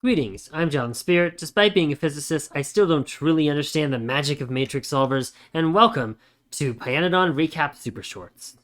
Greetings, I'm John Spirit. Despite being a physicist, I still don't truly understand the magic of matrix solvers, and welcome to Pyanodon Recap Supershorts.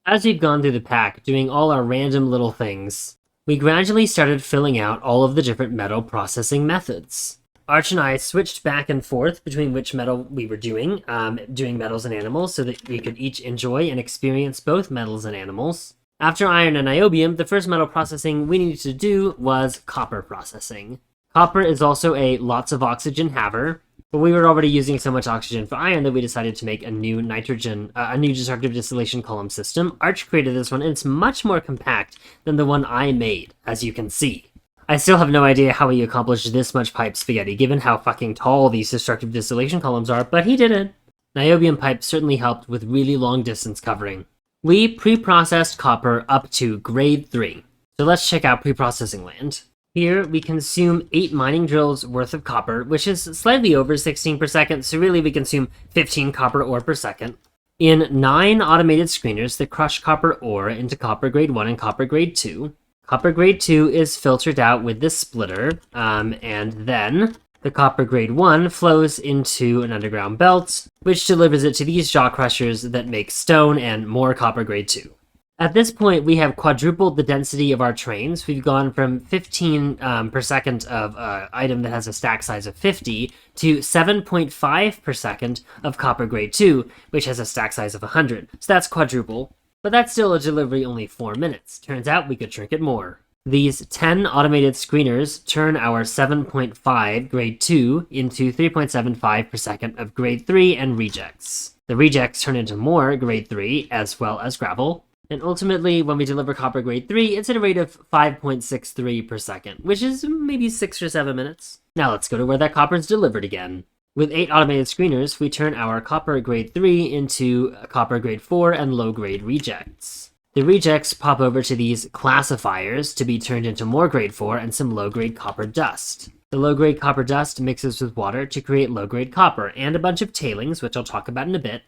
As we've gone through the pack, doing all our random little things, we gradually started filling out all of the different metal processing methods. Arch and I switched back and forth between which metal we were doing metals and animals so that we could each enjoy and experience both metals and animals. After iron and niobium, the first metal processing we needed to do was copper processing. Copper is also a lots of oxygen haver, but we were already using so much oxygen for iron that we decided to make a new destructive distillation column system. Arch created this one, and it's much more compact than the one I made, as you can see. I still have no idea how he accomplished this much pipe spaghetti, given how fucking tall these destructive distillation columns are, but he did it. Niobium pipe certainly helped with really long distance covering. We pre-processed copper up to grade 3. So let's check out pre-processing land. Here we consume 8 mining drills worth of copper, which is slightly over 16 per second, so really we consume 15 copper ore per second. In 9 automated screeners that crush copper ore into copper grade 1 and copper grade 2. Copper grade 2 is filtered out with this splitter, and then the copper grade 1 flows into an underground belt, which delivers it to these jaw crushers that make stone and more copper grade 2. At this point, we have quadrupled the density of our trains. We've gone from 15 per second of an item that has a stack size of 50 to 7.5 per second of copper grade 2, which has a stack size of 100. So that's quadruple, but that's still a delivery only 4 minutes. Turns out we could shrink it more. These 10 automated screeners turn our 7.5 grade 2 into 3.75 per second of grade 3 and rejects. The rejects turn into more grade 3 as well as gravel. And ultimately, when we deliver copper grade 3, it's at a rate of 5.63 per second, which is maybe 6 or 7 minutes. Now let's go to where that copper is delivered again. With 8 automated screeners, we turn our copper grade 3 into copper grade 4 and low grade rejects. The rejects pop over to these classifiers to be turned into more grade 4 and some low-grade copper dust. The low-grade copper dust mixes with water to create low-grade copper, and a bunch of tailings, which I'll talk about in a bit.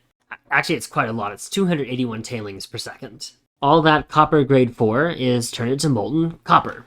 Actually, it's quite a lot. It's 281 tailings per second. All that copper grade 4 is turned into molten copper.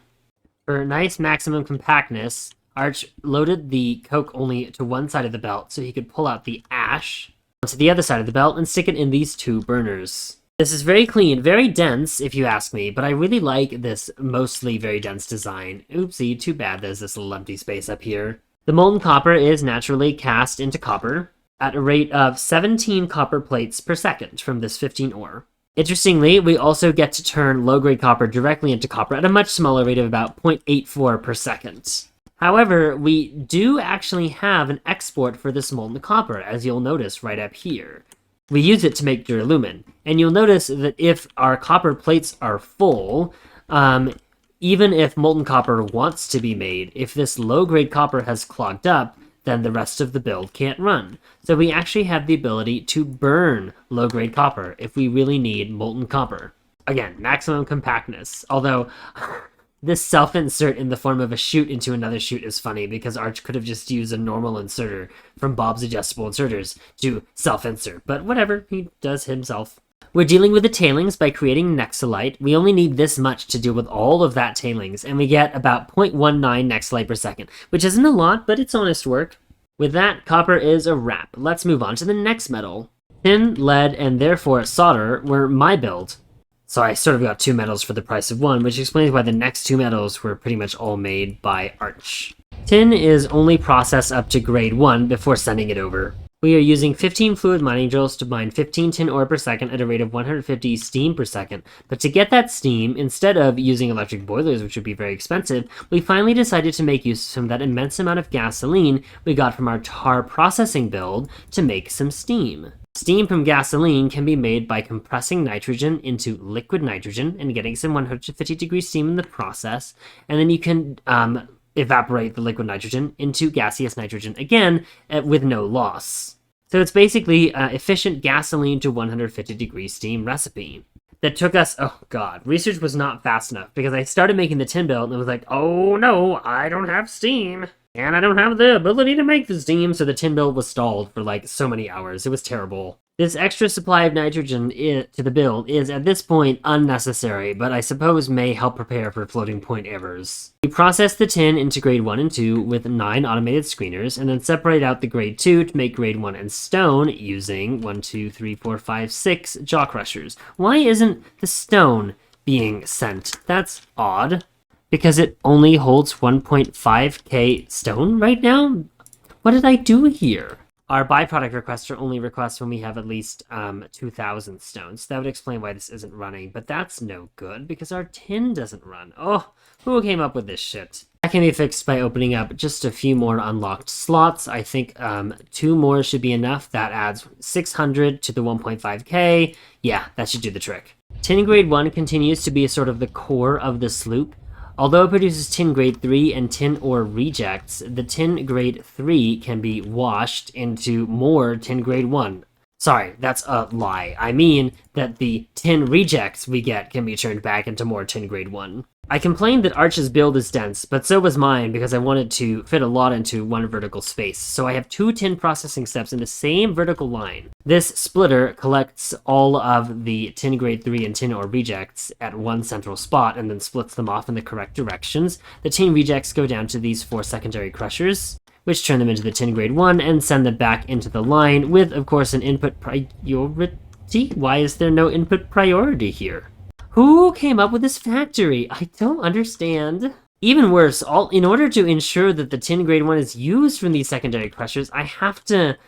For nice maximum compactness, Arch loaded the coke only to one side of the belt so he could pull out the ash onto the other side of the belt and stick it in these 2 burners. This is very clean, very dense, if you ask me, but I really like this mostly very dense design. Oopsie, too bad there's this little empty space up here. The molten copper is naturally cast into copper at a rate of 17 copper plates per second from this 15 ore. Interestingly, we also get to turn low-grade copper directly into copper at a much smaller rate of about 0.84 per second. However, we do actually have an export for this molten copper, as you'll notice right up here. We use it to make duralumin, and you'll notice that if our copper plates are full, even if molten copper wants to be made, if this low-grade copper has clogged up, then the rest of the build can't run. So we actually have the ability to burn low-grade copper if we really need molten copper. Again, maximum compactness, although this self-insert in the form of a chute into another chute is funny because Arch could have just used a normal inserter from Bob's Adjustable Inserters to self-insert, but whatever, he does himself. We're dealing with the tailings by creating nexolite. We only need this much to deal with all of that tailings, and we get about 0.19 nexolite per second, which isn't a lot, but it's honest work. With that, copper is a wrap. Let's move on to the next metal. Tin, lead, and therefore solder were my build. So I sort of got 2 metals for the price of 1, which explains why the next 2 metals were pretty much all made by Arch. Tin is only processed up to grade 1 before sending it over. We are using 15 fluid mining drills to mine 15 tin ore per second at a rate of 150 steam per second. But to get that steam, instead of using electric boilers, which would be very expensive, we finally decided to make use of that immense amount of gasoline we got from our tar processing build to make some steam. Steam from gasoline can be made by compressing nitrogen into liquid nitrogen and getting some 150-degree steam in the process, and then you can evaporate the liquid nitrogen into gaseous nitrogen again with no loss. So it's basically efficient gasoline to 150-degree steam recipe. That took us, oh god, research was not fast enough because I started making the tin build and it was like, oh no, I don't have steam. And I don't have the ability to make the steam, so the tin build was stalled for like so many hours. It was terrible. This extra supply of nitrogen to the build is at this point unnecessary, but I suppose may help prepare for floating point errors. We process the tin into grade 1 and 2 with 9 automated screeners, and then separate out the grade 2 to make grade 1 and stone using 1, 2, 3, 4, 5, 6 jaw crushers. Why isn't the stone being sent? That's odd. Because it only holds 1.5k stone right now? What did I do here? Our byproduct requester only requests when we have at least 2,000 stones. That would explain why this isn't running, but that's no good because our tin doesn't run. Oh, who came up with this shit? That can be fixed by opening up just a few more unlocked slots. I think 2 more should be enough. That adds 600 to the 1.5k. Yeah, that should do the trick. Tin grade 1 continues to be sort of the core of the sloop. Although it produces tin grade 3 and tin ore rejects, the tin grade 3 can be washed into more tin grade 1. Sorry, that's a lie. I mean that the tin rejects we get can be turned back into more tin grade 1. I complained that Arch's build is dense, but so was mine because I wanted to fit a lot into one vertical space, so I have 2 tin processing steps in the same vertical line. This splitter collects all of the tin grade 3 and tin ore rejects at one central spot and then splits them off in the correct directions. The tin rejects go down to these 4 secondary crushers, which turn them into the tin grade 1 and send them back into the line with, of course, an input priority. Why is there no input priority here? Who came up with this factory? I don't understand. Even worse, in order to ensure that the tin grade 1 is used from these secondary crushers, I have to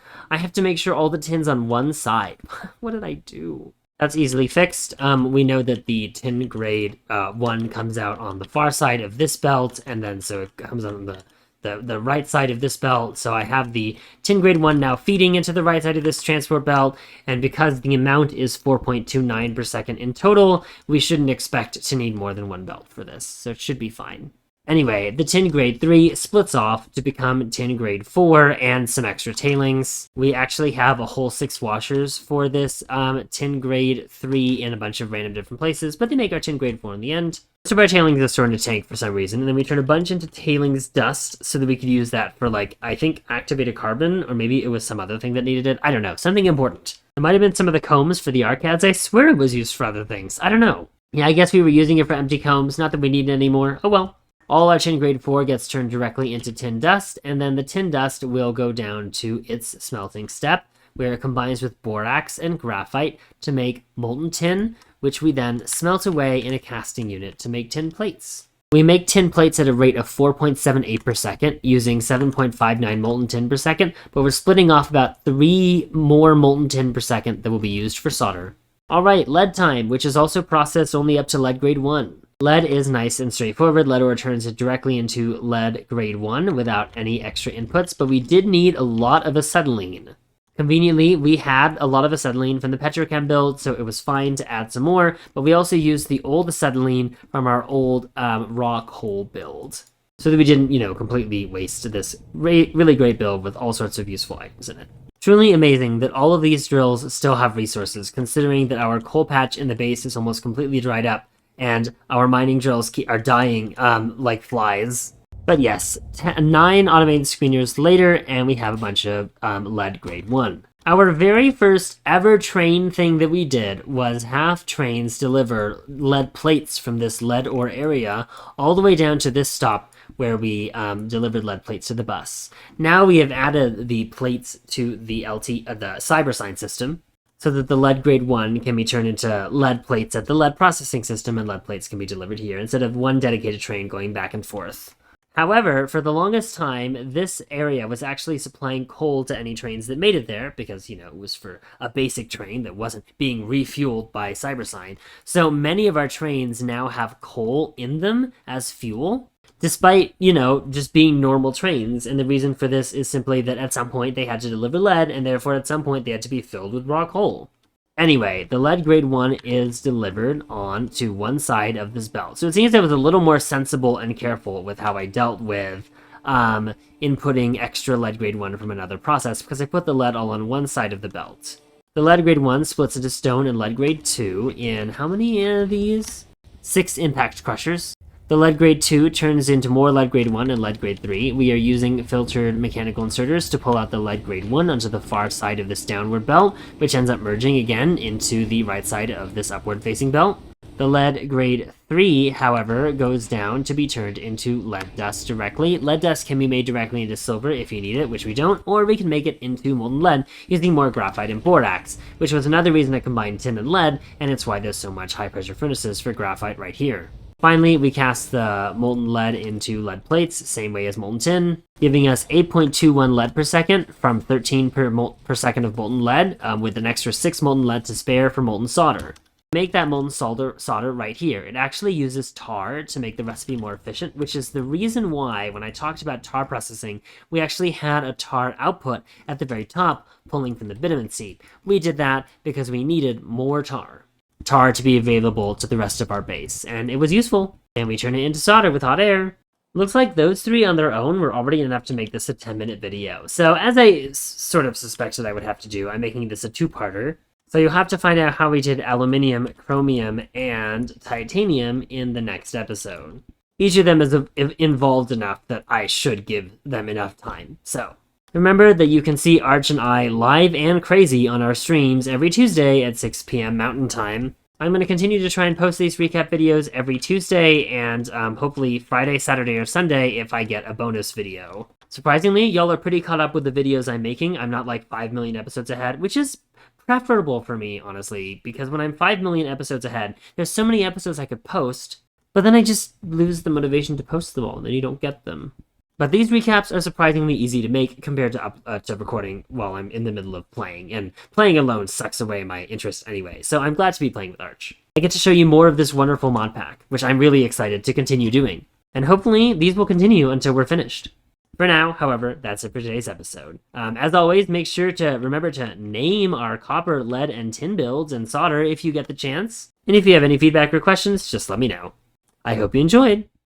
make sure all the tin's on one side. What did I do? That's easily fixed. We know that the tin grade 1 comes out on the far side of this belt, and then so it comes on the right side of this belt, so I have the tin grade 1 now feeding into the right side of this transport belt, and because the amount is 4.29 per second in total, we shouldn't expect to need more than 1 belt for this, so it should be fine. Anyway, the tin grade 3 splits off to become tin grade 4 and some extra tailings. We actually have a whole 6 washers for this tin grade 3 in a bunch of random different places, but they make our tin grade 4 in the end. Most of our tailings are stored in a tank for some reason, and then we turn a bunch into tailings dust so that we could use that for, like, I think activated carbon, or maybe it was some other thing that needed it. I don't know, something important. It might have been some of the combs for the arcads. I swear it was used for other things. I don't know. Yeah, I guess we were using it for empty combs, not that we need it anymore. Oh well. All our tin grade 4 gets turned directly into tin dust, and then the tin dust will go down to its smelting step, where it combines with borax and graphite to make molten tin, which we then smelt away in a casting unit to make tin plates. We make tin plates at a rate of 4.78 per second, using 7.59 molten tin per second, but we're splitting off about 3 more molten tin per second that will be used for solder. Alright, lead time, which is also processed only up to lead grade 1. Lead is nice and straightforward. Lead ore turns it directly into lead grade 1 without any extra inputs, but we did need a lot of acetylene. Conveniently, we had a lot of acetylene from the petrochem build, so it was fine to add some more, but we also used the old acetylene from our old raw coal build, so that we didn't, completely waste this really great build with all sorts of useful items in it. Truly amazing that all of these drills still have resources, considering that our coal patch in the base is almost completely dried up, and our mining drills are dying like flies. But yes, 9 automated screeners later, and we have a bunch of lead grade 1. Our very first ever train thing that we did was have trains deliver lead plates from this lead ore area all the way down to this stop where we delivered lead plates to the bus. Now we have added the plates to the the CyberSign system, so that the lead grade 1 can be turned into lead plates at the lead processing system, and lead plates can be delivered here instead of one dedicated train going back and forth. However, for the longest time, this area was actually supplying coal to any trains that made it there, because, it was for a basic train that wasn't being refueled by CyberSign. So many of our trains now have coal in them as fuel, despite, just being normal trains. And the reason for this is simply that at some point they had to deliver lead, and therefore at some point they had to be filled with raw coal. Anyway, the lead grade 1 is delivered on to one side of this belt. So it seems I was a little more sensible and careful with how I dealt with inputting extra lead grade 1 from another process, because I put the lead all on one side of the belt. The lead grade 1 splits into stone and lead grade 2 in how many of these? 6 impact crushers. The lead grade 2 turns into more lead grade 1 and lead grade 3. We are using filtered mechanical inserters to pull out the lead grade 1 onto the far side of this downward belt, which ends up merging again into the right side of this upward facing belt. The lead grade 3, however, goes down to be turned into lead dust directly. Lead dust can be made directly into silver if you need it, which we don't, or we can make it into molten lead using more graphite and borax, which was another reason I combined tin and lead, and it's why there's so much high pressure furnaces for graphite right here. Finally, we cast the molten lead into lead plates, same way as molten tin, giving us 8.21 lead per second from 13 per second of molten lead, with an extra 6 molten lead to spare for molten solder. Make that molten solder right here. It actually uses tar to make the recipe more efficient, which is the reason why when I talked about tar processing, we actually had a tar output at the very top pulling from the bitumen seat. We did that because we needed more tar to be available to the rest of our base, and it was useful, and we turn it into solder with hot air. Looks like those three on their own were already enough to make this a 10-minute video. So as I sort of suspected I would have to do, I'm making this a two-parter. So you'll have to find out how we did aluminium, chromium, and titanium in the next episode. Each of them is involved enough that I should give them enough time. So remember that you can see Arch and I live and crazy on our streams every Tuesday at 6 p.m. Mountain Time. I'm going to continue to try and post these recap videos every Tuesday and hopefully Friday, Saturday, or Sunday if I get a bonus video. Surprisingly, y'all are pretty caught up with the videos I'm making. I'm not like 5 million episodes ahead, which is preferable for me, honestly, because when I'm 5 million episodes ahead, there's so many episodes I could post, but then I just lose the motivation to post them all, and then you don't get them. But these recaps are surprisingly easy to make compared to recording while I'm in the middle of playing, and playing alone sucks away my interest anyway, so I'm glad to be playing with Arch. I get to show you more of this wonderful mod pack, which I'm really excited to continue doing, and hopefully these will continue until we're finished. For now, however, that's it for today's episode. As always, make sure to remember to name our copper, lead, and tin builds and solder if you get the chance, and if you have any feedback or questions, just let me know. I hope you enjoyed!